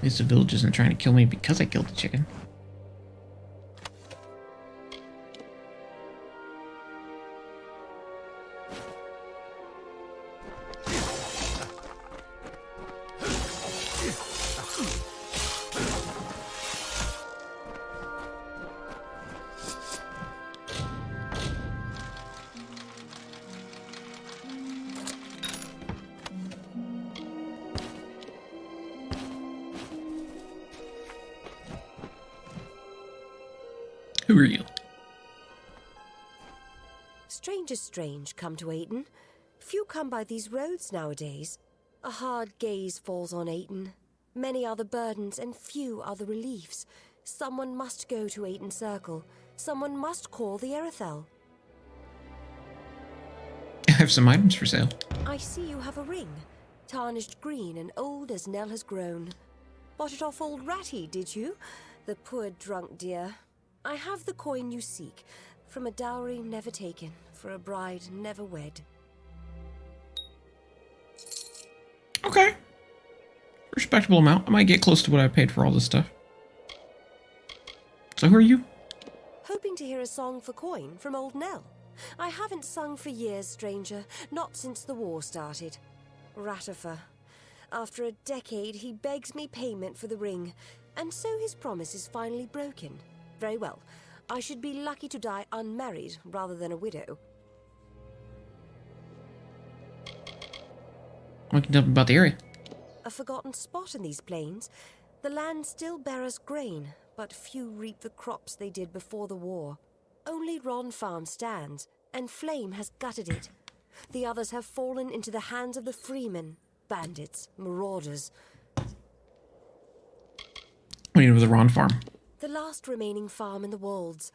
At least the village isn't trying to kill me because I killed the chicken. Who are you? Strangers strange come to Ayton. Few come by these roads nowadays. A hard gaze falls on Ayton. Many are the burdens and few are the reliefs. Someone must go to Ayton Circle. Someone must call the Erethel. I have some items for sale. I see you have a ring. Tarnished green and old as Nell has grown. Bought it off old Ratty, did you? The poor drunk dear. I have the coin you seek, from a dowry never taken, for a bride never wed. Okay. Respectable amount. I might get close to what I paid for all this stuff. So who are you? Hoping to hear a song for coin from old Nell. I haven't sung for years, stranger, not since the war started. Ratifer. After a decade, he begs me payment for the ring, and so his promise is finally broken. Very well. I should be lucky to die unmarried rather than a widow. What can you tell me about the area? A forgotten spot in these plains. The land still bears grain, but few reap the crops they did before the war. Only Ron Farm stands, and Flame has gutted it. The others have fallen into the hands of the freemen, bandits, marauders. What do you do with the Ron farm? The last remaining farm in the Wolds.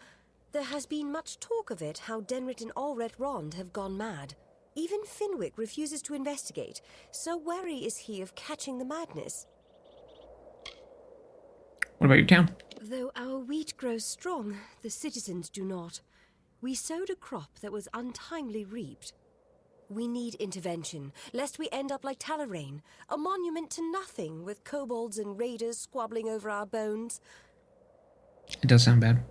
There has been much talk of it, how Denrit and Allred Rond have gone mad. Even Finwick refuses to investigate, so wary is he of catching the madness. What about your town? Though our wheat grows strong, the citizens do not. We sowed a crop that was untimely reaped. We need intervention, lest we end up like Talarain, a monument to nothing, with kobolds and raiders squabbling over our bones. It does sound bad.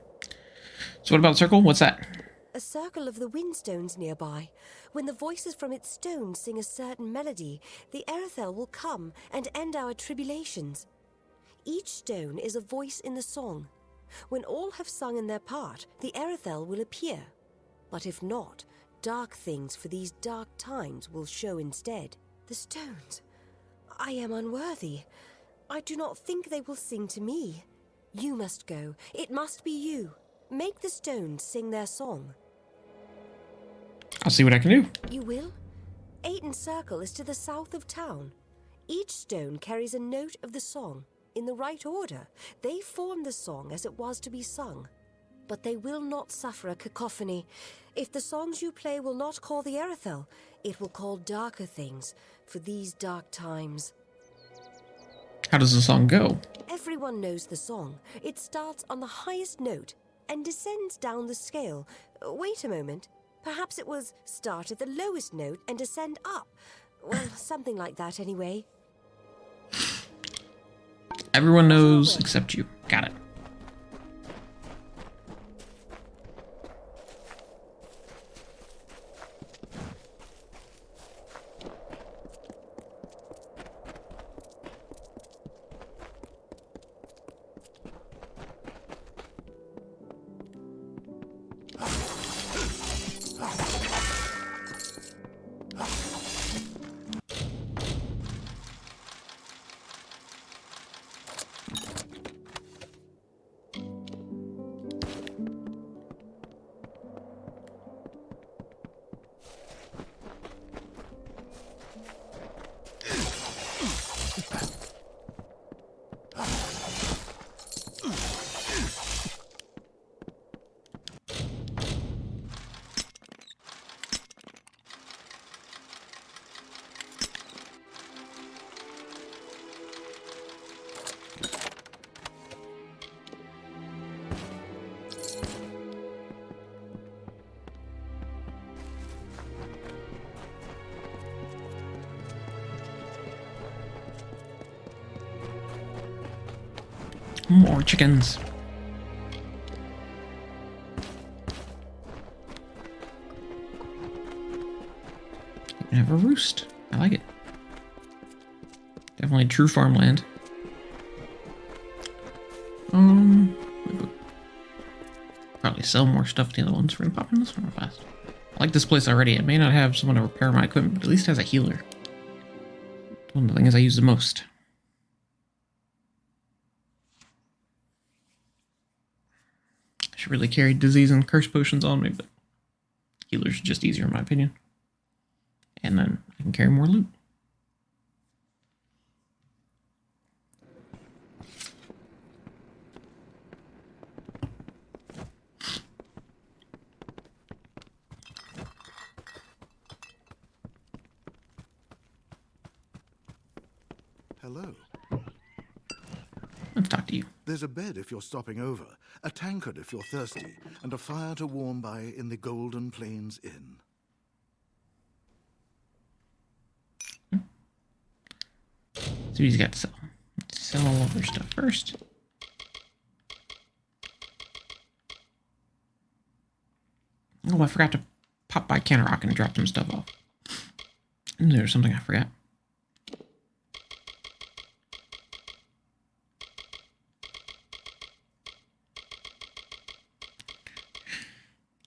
So what about the circle? What's that? A circle of the windstones nearby. When the voices from its stones sing a certain melody, the Erethel will come and end our tribulations. Each stone is a voice in the song. When all have sung in their part, the Erethel will appear. But if not, dark things for these dark times will show instead. The stones. I am unworthy. I do not think they will sing to me. You must go. It must be you. Make the stones sing their song. I'll see what I can do. You will? Ayton Circle is to the south of town. Each stone carries a note of the song. In the right order, they form the song as it was to be sung. But they will not suffer a cacophony. If the songs you play will not call the Erethel, it will call darker things for these dark times. How does the song go? Everyone knows the song. It starts on the highest note and descends down the scale. Wait a moment. Perhaps it was start at the lowest note and descend up. Well, something like that anyway. Everyone knows except you. Got it. More chickens. You can have a roost. I like it. Definitely true farmland. Probably sell more stuff to the other ones. We're gonna pop in this one real fast. I like this place already. It may not have someone to repair my equipment, but at least it has a healer. One of the things I use the most. I should really carry disease and curse potions on me, but healers are just easier in my opinion. And then I can carry more loot. Hello. Let's talk to you. There's a bed if you're stopping over, a tankard if you're thirsty, and a fire to warm by in the Golden Plains Inn. So he's got to sell. Let's sell all of our stuff first. Oh, I forgot to pop by Cannerock and drop some stuff off. And there's something I forgot.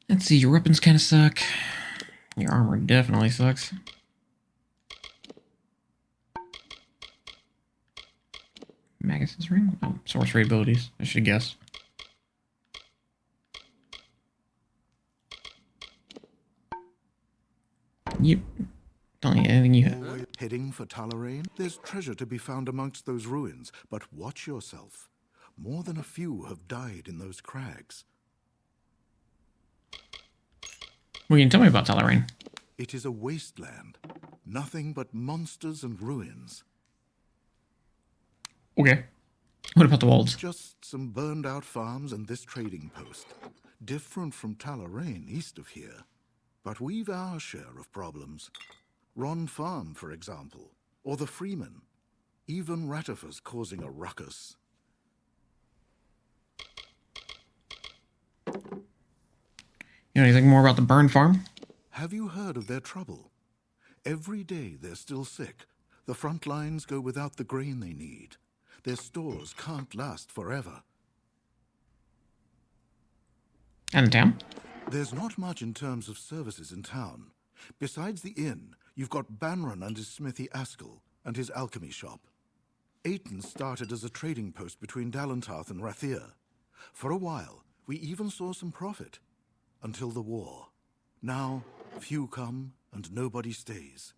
Let's see, your weapons kind of suck. Your armor definitely sucks. Magus's ring? Oh, sorcery abilities. I should guess. Yep. Don't need anything you have. Heading for Talarain? There's treasure to be found amongst those ruins, but watch yourself. More than a few have died in those crags. Well, you can tell me about Talarain. It is a wasteland. Nothing but monsters and ruins. Okay. What about the walls? Just some burned out farms and this trading post. Different from Talarain east of here. But we've our share of problems. Ron Farm, for example. Or the Freeman. Even Ratifer's causing a ruckus. You know anything more about the burn farm? Have you heard of their trouble? Every day they're still sick. The front lines go without the grain they need. Their stores can't last forever. And the town? There's not much in terms of services in town. Besides the inn, you've got Banron and his smithy Askell and his alchemy shop. Ayton started as a trading post between Dalentarth and Rathir. For a while, we even saw some profit. Until the war. Now, few come and nobody stays.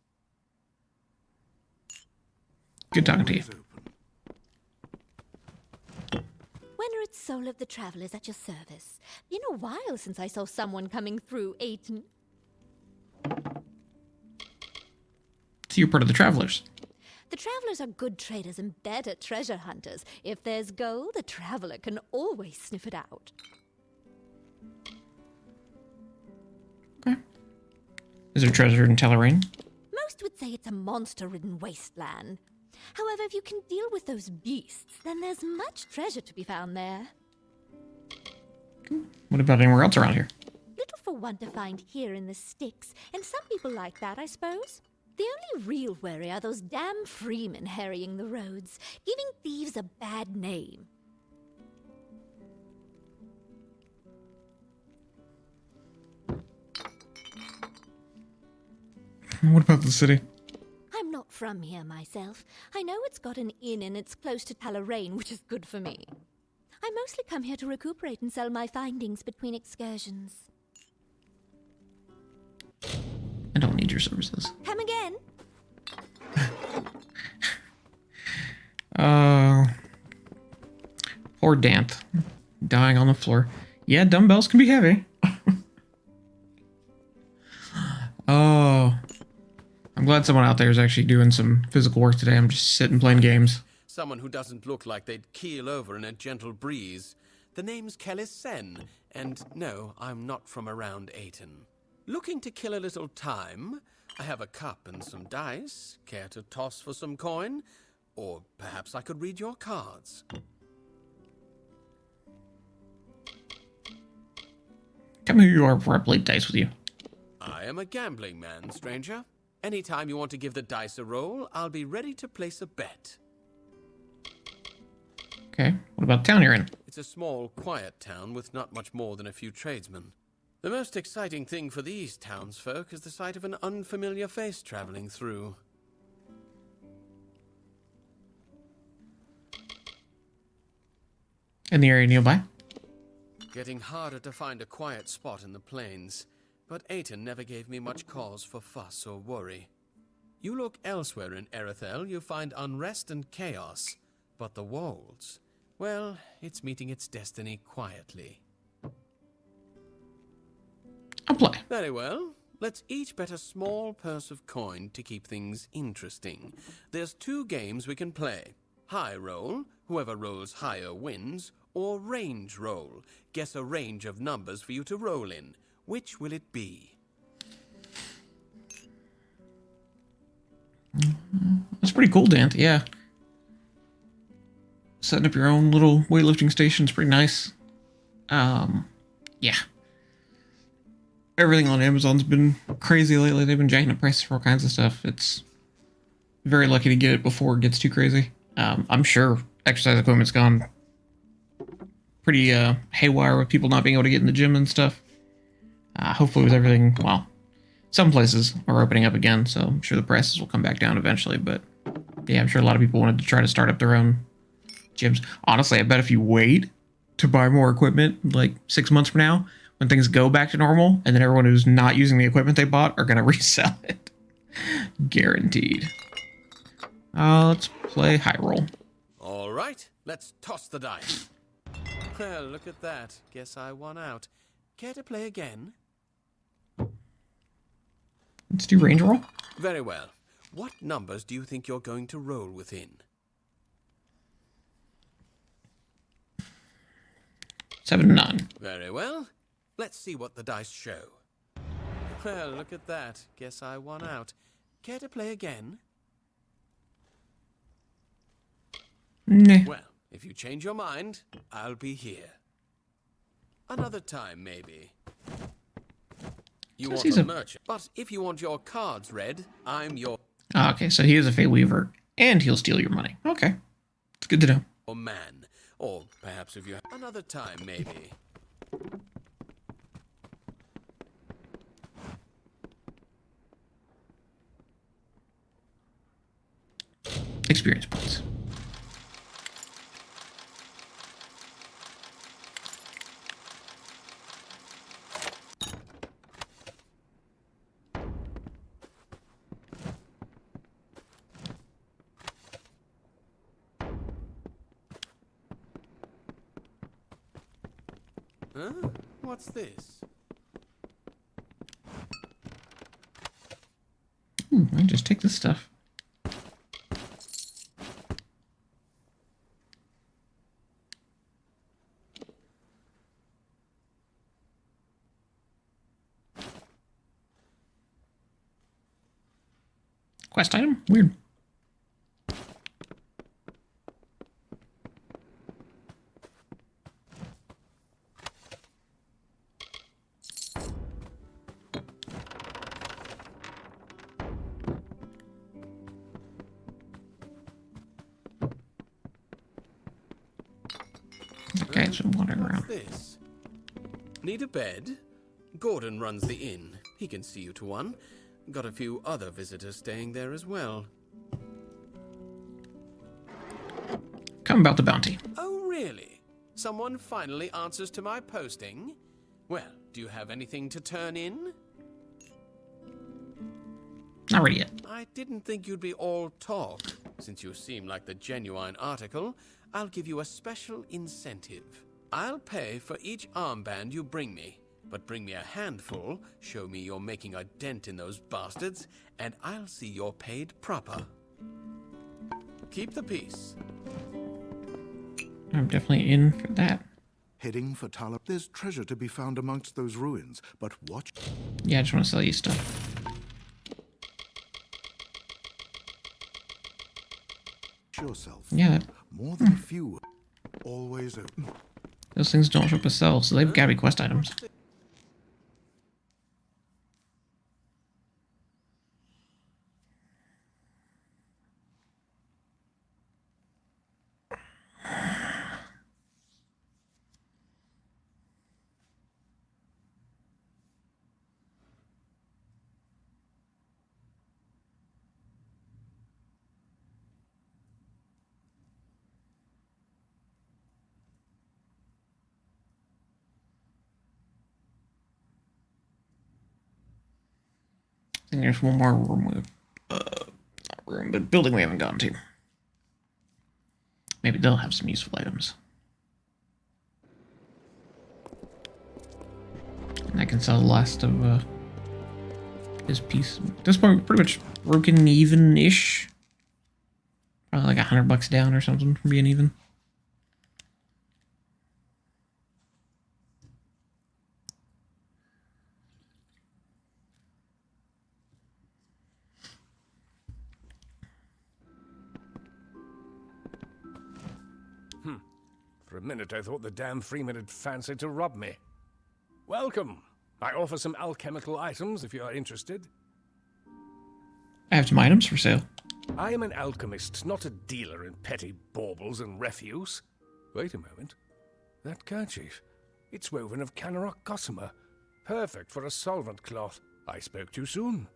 Good talking to you. Wennered Soul of the Travelers at your service. Been a while since I saw someone coming through Ayton. So you're part of the Travelers. The Travelers are good traders and better treasure hunters. If there's gold, a traveler can always sniff it out. Okay. Is there treasure in Talarain? Most would say it's a monster-ridden wasteland. However, if you can deal with those beasts, then there's much treasure to be found there. What about anywhere else around here? Little for one to find here in the sticks, and some people like that, I suppose. The only real worry are those damn freemen harrying the roads, giving thieves a bad name. What about the city? I'm not from here myself. I know it's got an inn and it's close to Talarain, which is good for me. I mostly come here to recuperate and sell my findings between excursions. I don't need your services. Come again? Poor Danth. Dying on the floor. Yeah, dumbbells can be heavy. Oh. I'm glad someone out there is actually doing some physical work today. I'm just sitting playing games. Someone who doesn't look like they'd keel over in a gentle breeze. The name's Kelly Sen, and no, I'm not from around Ayton. Looking to kill a little time? I have a cup and some dice. Care to toss for some coin? Or perhaps I could read your cards. Tell me who you are before I play dice with you. I am a gambling man, stranger. Anytime you want to give the dice a roll, I'll be ready to place a bet. Okay, what about the town you're in? It's a small, quiet town with not much more than a few tradesmen. The most exciting thing for these townsfolk is the sight of an unfamiliar face traveling through. In the area nearby? Getting harder to find a quiet spot in the plains, but Aten never gave me much cause for fuss or worry. You look elsewhere in Erethel, you find unrest and chaos, but the Wolds, well, it's meeting its destiny quietly. I'll play. Very well. Let's each bet a small purse of coin to keep things interesting. There's 2 games we can play. High roll, whoever rolls higher wins, or range roll. Guess a range of numbers for you to roll in. Which will it be? That's pretty cool, Dante. Yeah. Setting up your own little weightlifting station is pretty nice. Yeah. Everything on Amazon's been crazy lately. They've been jacking up prices for all kinds of stuff. It's very lucky to get it before it gets too crazy. I'm sure exercise equipment's gone pretty haywire with people not being able to get in the gym and stuff. Hopefully with everything, well, some places are opening up again, so I'm sure the prices will come back down eventually. But yeah, I'm sure a lot of people wanted to try to start up their own gyms. Honestly, I bet if you wait to buy more equipment, like 6 months from now, when things go back to normal, and then everyone who's not using the equipment they bought are going to resell it. Guaranteed. Let's play high roll. All right, let's toss the dice. Well, look at that. Guess I won out. Care to play again? Let's do range roll. Very well. What numbers do you think you're going to roll within? 7 and 9. Very well. Let's see what the dice show. Well, look at that. Guess I won out. Care to play again? Nah. Well, if you change your mind, I'll be here. Another time, maybe. You Says want he's a a- merchant, but if you want your cards read, I'm your Okay, so he is a Fate Weaver, and he'll steal your money. Okay. It's good to know. man. Or perhaps if you have another time, maybe. Experience points. Huh? What's this? I just take this stuff. Quest item? Weird. Okay, so I'm wandering What's around. this? Need a bed? Gordon runs the inn. He can see you to one. Got a few other visitors staying there as well. Come about the bounty. Oh, really? Someone finally answers to my posting? Well, do you have anything to turn in? Not ready yet. I didn't think you'd be all talk. Since you seem like the genuine article, I'll give you a special incentive. I'll pay for each armband you bring me, but bring me a handful, show me you're making a dent in those bastards, and I'll see you're paid proper. Keep the peace. I'm definitely in for that. Heading for Tala. There's treasure to be found amongst those ruins, but watch Yeah, I just want to sell you stuff. yourself. Yeah, More than a few. Always open. those things don't show up as sell, so they've got to be quest items. think there's one more room, not room, but building we haven't gone to. Maybe they'll have some useful items. And I can sell the last of his piece. At this point, we're pretty much broken even-ish. Probably like $100 down or something from being even. For a minute, I thought the damn Freeman had fancied to rob me. Welcome. I offer some alchemical items if you are interested. I have some items for sale. I am an alchemist, not a dealer in petty baubles and refuse. Wait a moment. That kerchief. It's woven of Canarok gossamer. Perfect for a solvent cloth. I spoke too soon.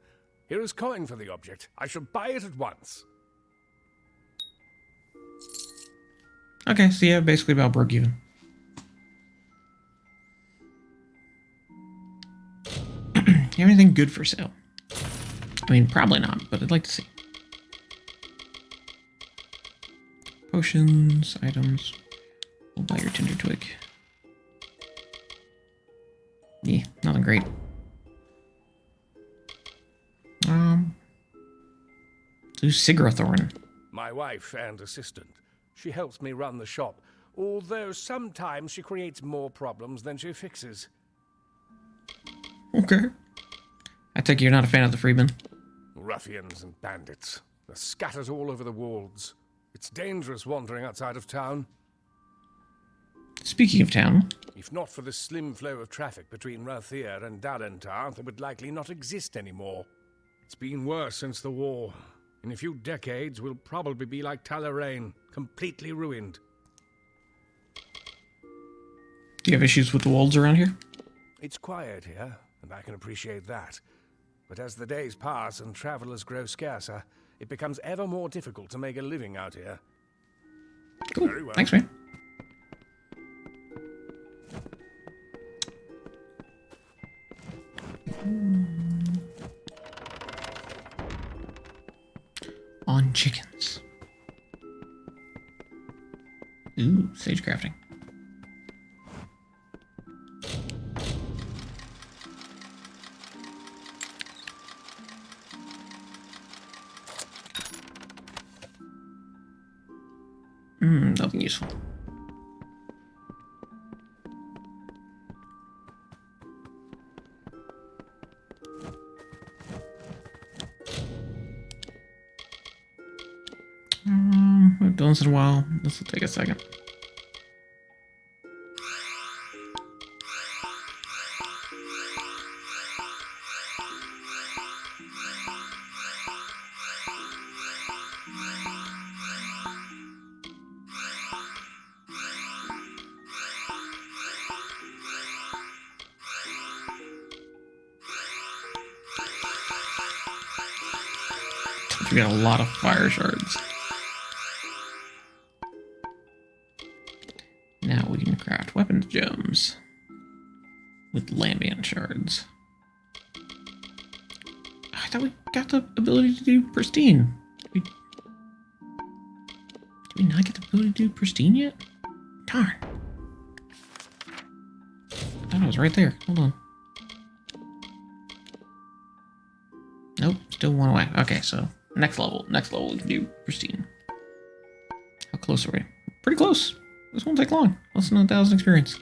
Here is coin for the object. I shall buy it at once. Okay, so yeah, basically about broke even. You have anything good for sale? I mean, probably not, but I'd like to see. Potions, items. We'll buy your tinder twig. Yeah, nothing great. Do Sigrathorn. My wife and assistant. She helps me run the shop, although sometimes she creates more problems than she fixes. Okay. I take it you're not a fan of the freedmen. Ruffians and bandits. They're scattered all over the wolds. It's dangerous wandering outside of town. Speaking of town, If not for the slim flow of traffic between Rader and Dalentar, it would likely not exist anymore. It's been worse since the war. In a few decades, we'll probably be like Talarain, completely ruined. do you have issues with the wolves around here? It's quiet here, and I can appreciate that. But as the days pass and travelers grow scarcer, it becomes ever more difficult to make a living out here. Cool. Very well. Thanks, man. On chickens. Ooh, sage crafting. Nothing useful. We've done this in a while. This will take a second. We got a lot of fire shards. Now we can craft weapons gems with Lambian shards. I thought we got the ability to do pristine. Did we not get the ability to do pristine yet? Darn. I thought it was right there. Hold on. Nope, still one away. Okay, so next level we can do pristine. How close are we? Pretty close. This won't take long. Less than 1,000 experience.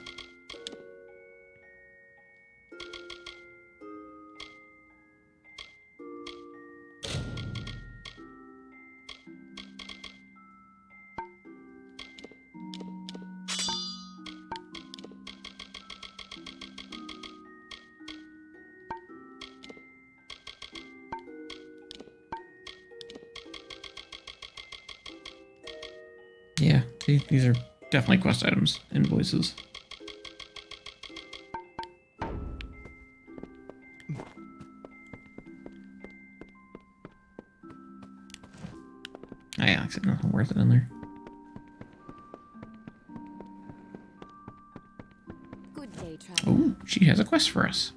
Yeah, see, these are definitely quest items, invoices. Oh yeah, except nothing worth it in there. Good day, traveler. Oh, she has a quest for us.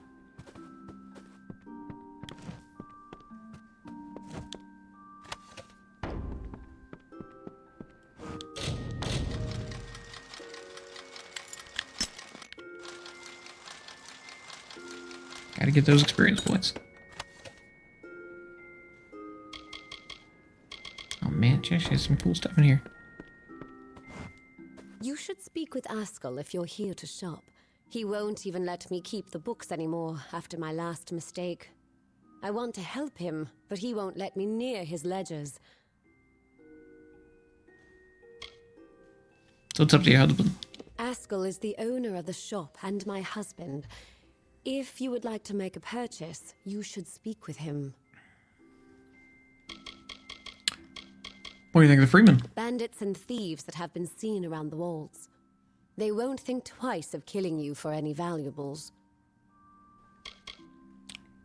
Gotta get those experience points. Oh man, Josh has some cool stuff in here. You should speak with Askell if you're here to shop. He won't even let me keep the books anymore after my last mistake. I want to help him, but he won't let me near his ledgers. So it's up to your husband. Askell is the owner of the shop and my husband. If you would like to make a purchase, you should speak with him. What do you think of the Freeman? Bandits and thieves that have been seen around the walls. They won't think twice of killing you for any valuables.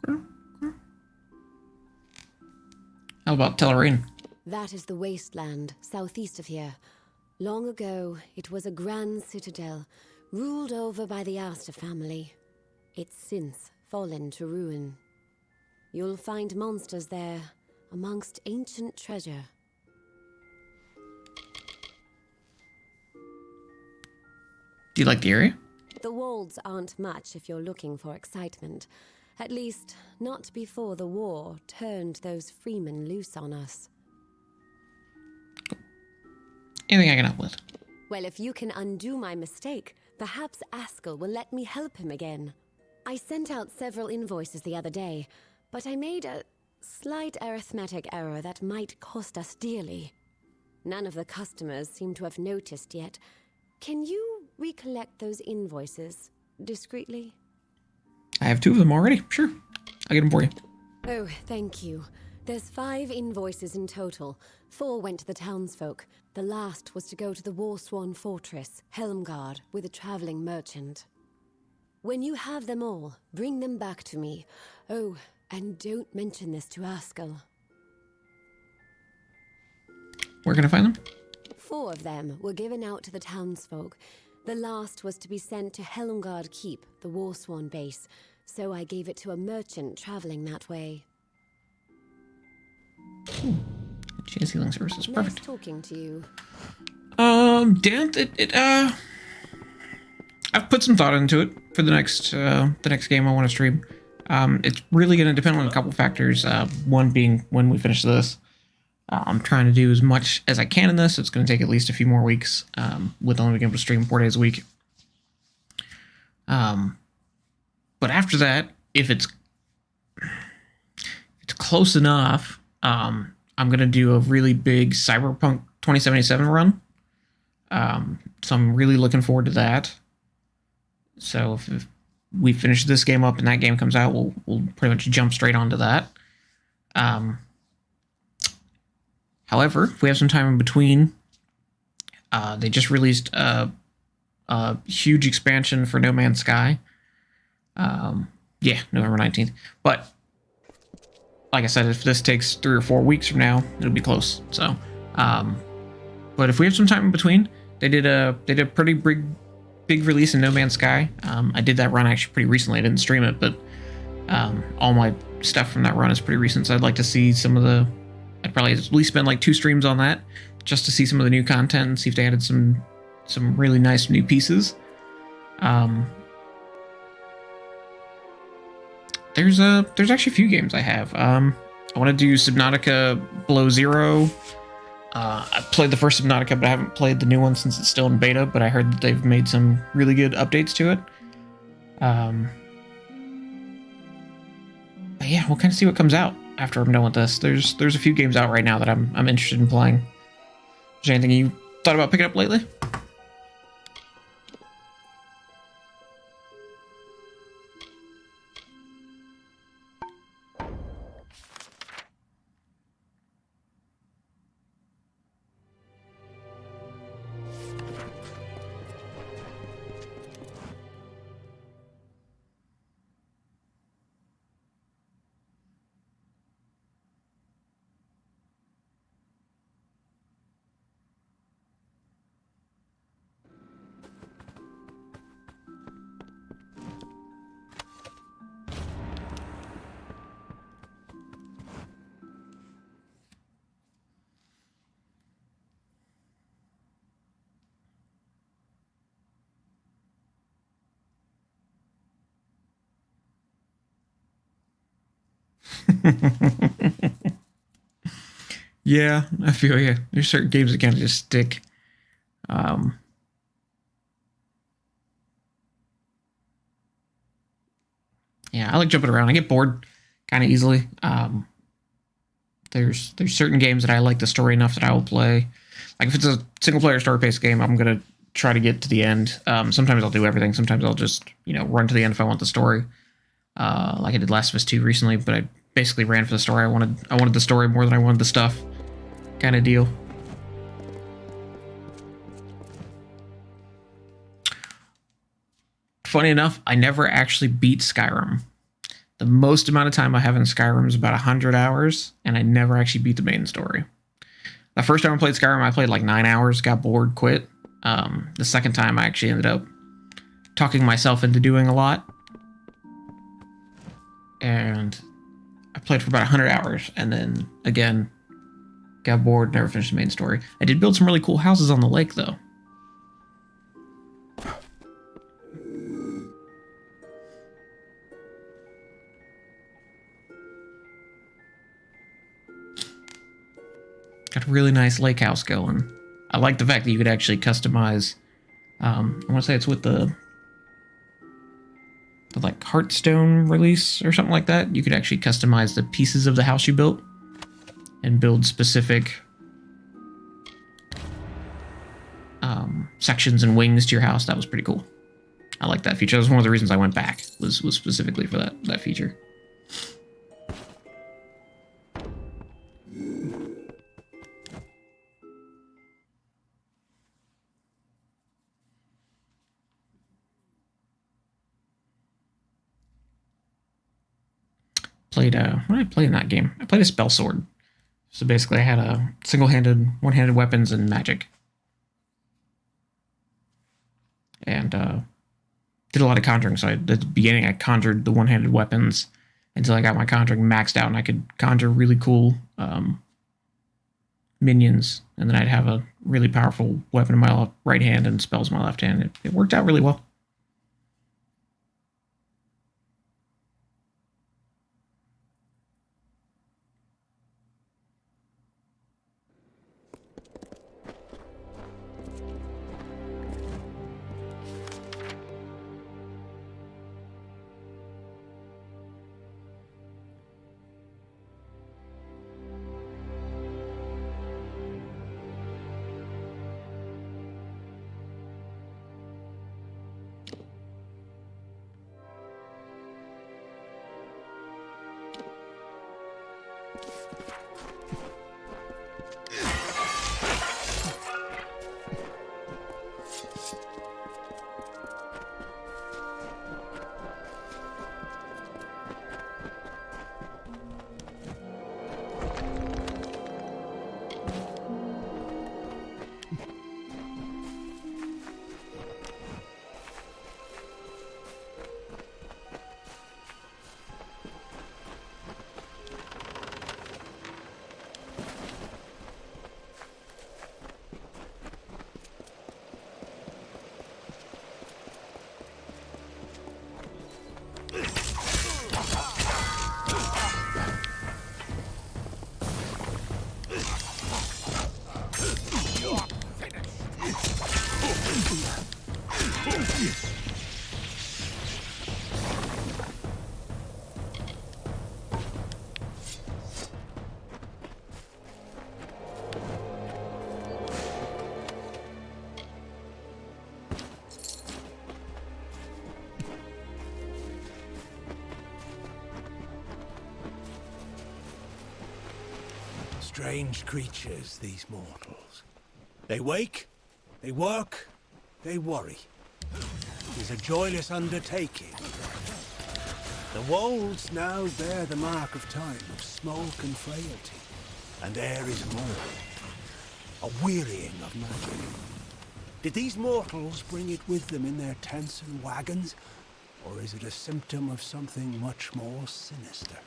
How about Tellerine? That is the wasteland southeast of here. Long ago, it was a grand citadel, ruled over by the Astor family. It's since fallen to ruin. You'll find monsters there, amongst ancient treasure. Do you like the area? The Wolds aren't much if you're looking for excitement. At least, not before the war turned those freemen loose on us. Anything I can help with? Well, if you can undo my mistake, perhaps Askell will let me help him again. I sent out several invoices the other day, but I made a slight arithmetic error that might cost us dearly. None of the customers seem to have noticed yet. Can you recollect those invoices discreetly? I have 2 of them already. Sure. I'll get them for you. Oh, thank you. There's 5 invoices in total. 4 went to the townsfolk. The last was to go to the Warsworn Fortress, Helmgard, with a traveling merchant. When you have them all, bring them back to me. Oh, and don't mention this to Askell. Where can I find them? 4 of them were given out to the townsfolk. The last was to be sent to Helmgard Keep, the Warsworn base, so I gave it to a merchant traveling that way. Chance healing services. Nice Perfect. talking to you. Dan, I've put some thought into it for the next game I want to stream. It's really going to depend on a couple factors. One being when we finish this. I'm trying to do as much as I can in this. It's going to take at least a few more weeks, with only being able to stream 4 days a week. But after that, if it's close enough, I'm going to do a really big Cyberpunk 2077 run. So I'm really looking forward to that. So if we finish this game up and that game comes out, we'll pretty much jump straight onto that. However, if we have some time in between, they just released a huge expansion for No Man's Sky. Yeah, November 19th. But like I said, if this takes 3 or 4 weeks from now, it'll be close. So, but if we have some time in between, they did a pretty big release in No Man's Sky. I did that run actually pretty recently. I didn't stream it, but all my stuff from that run is pretty recent. So I'd like to see some of the. I'd probably at least spend like 2 streams on that just to see some of the new content and see if they added some really nice new pieces. There's actually a few games I have. I want to do Subnautica Below Zero. I played the first Subnautica, but I haven't played the new one since it's still in beta, but I heard that they've made some really good updates to it. But yeah, we'll kind of see what comes out after I'm done with this. There's a few games out right now that I'm interested in playing. Is there anything you thought about picking up lately? Yeah, I feel you. There's certain games that kind of just stick. Yeah, I like jumping around. I get bored kind of easily. There's certain games that I like the story enough that I will play. Like if it's a single player story based game, I'm gonna try to get to the end. Sometimes I'll do everything. Sometimes I'll just run to the end if I want the story. Like I did Last of Us 2 recently, but I basically ran for the story. I wanted the story more than I wanted the stuff, kind of deal. Funny enough, I never actually beat Skyrim. The most amount of time I have in Skyrim is about 100 hours, and I never actually beat the main story. The first time I played Skyrim, I played like 9 hours, got bored, quit. The second time, I actually ended up talking myself into doing a lot. And I played for about 100 hours, and then, again, got bored, never finished the main story. I did build some really cool houses on the lake, though. Got a really nice lake house going. I like the fact that you could actually customize. I want to say it's with the like Hearthstone release or something like that. You could actually customize the pieces of the house you built and build specific sections and wings to your house. That was pretty cool. I like that feature. That was one of the reasons I went back. Was specifically for that feature. What did I play in that game? I played a spell sword. So basically I had a single-handed, one-handed weapons and magic. And did a lot of conjuring. So at the beginning I conjured the one-handed weapons until I got my conjuring maxed out and I could conjure really cool minions. And then I'd have a really powerful weapon in my right hand and spells in my left hand. It worked out really well. Strange creatures, these mortals. They wake, they work, they worry. It is a joyless undertaking. The wolds now bear the mark of time, of smoke and frailty. And there is more. A wearying of magic. Did these mortals bring it with them in their tents and wagons? Or is it a symptom of something much more sinister?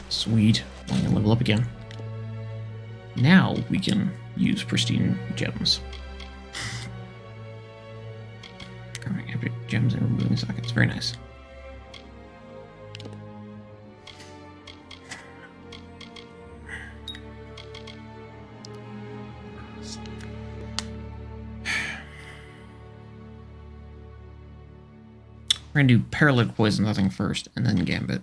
Sweet. I'm gonna level up again. Now we can use pristine gems. Crafting epic gems and removing sockets. Very nice. We're gonna do paralytic poison nothing first, and then gambit.